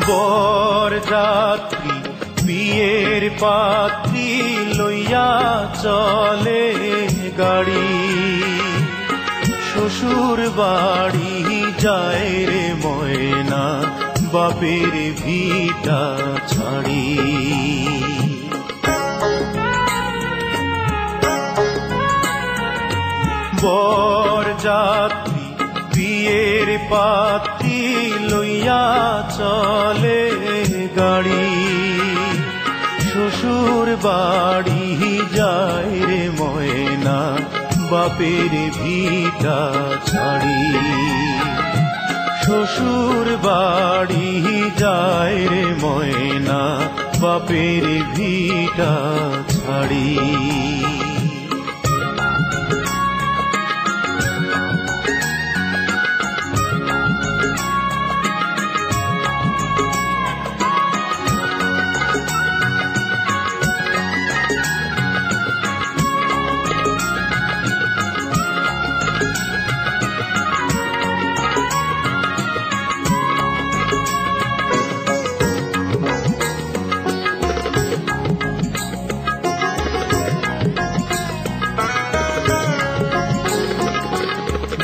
বরযাত্রী বিয়ের পাত্রী লইয়া চলে গাড়ি, শ্বশুর বাড়ি যায় রে ময়না বাপের ভিটা ছাড়ি। বরযাত্রী বিয়ের পাত্রী লইয়া চলে গাড়ি, শ্বশুর বাড়ি যায় রে ময়না বাপের ভিটা ছাড়ি। শ্বশুর বাড়ি যায় রে ময়না বাপের ভিটা ছাড়ি।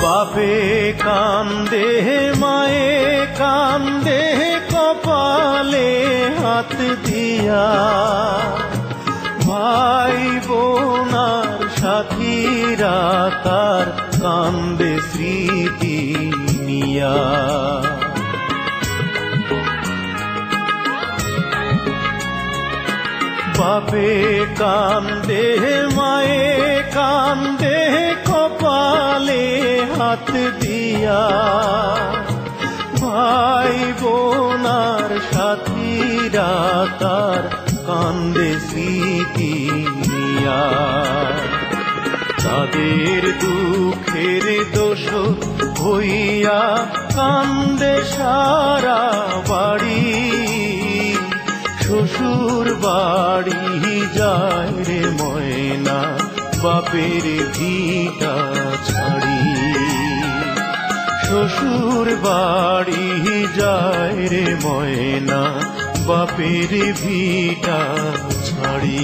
বাপে কান্দে মায়ে কান্দে কপালে হাত দিয়া, ভাই বোনার সাথীরা তার কান্দে স্মৃতি নিয়া। বাপে কান্দে মায়ে কান্দে কপালে হাত দিয়া, ভাই বোনার সাথীরা তার কান্দে স্মৃতি নিয়া। তাদের দুঃখের দোষ হইয়া কান্দে সারা বাড়ি, শ্বশুর বাড়ি যায় রে ময়না বাপের ভিটা ছাড়ি। শ্বশুর বাড়ি যায় রে ময়না বাপের ভিটা ছাড়ি।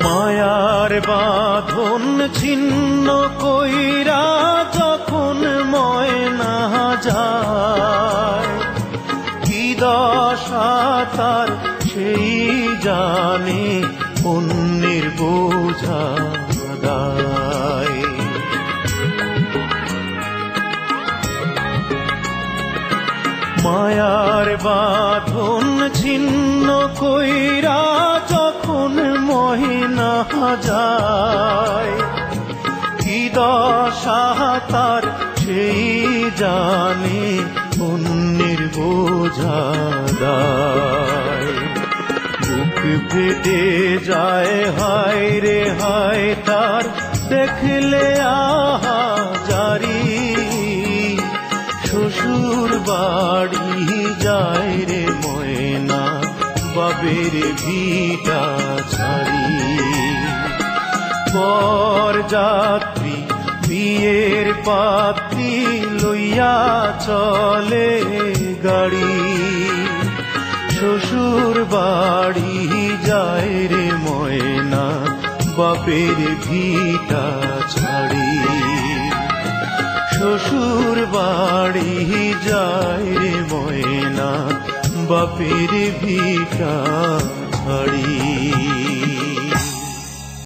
মায়ার বাঁধন ছিন্ন কইরা যখন ময়না যায়, কি দশা তার সেই জানে অন্যের বোঝা দায়। মায়ার বাঁধন ছিন্ন কইরা যখন ময়না যায়, কি দশা তার সেই জানে অন্যের বোঝা দায়। বুক ফেটে যায় হায় রে হায় তার দেখলে আহা জারি, শ্বশুর বাড়ি যায় রে ময়না বাপের ভিটা ছাড়ি। বরযাত্রী বিয়ের পাত্রী লইয়া চলে গাড়ি, শ্বশুর বাড়ি যায় রে ময়না বাপের ভিটা ছাড়ি। শ্বশুর বাড়ি যায় রে ময়না বাপের ভিটা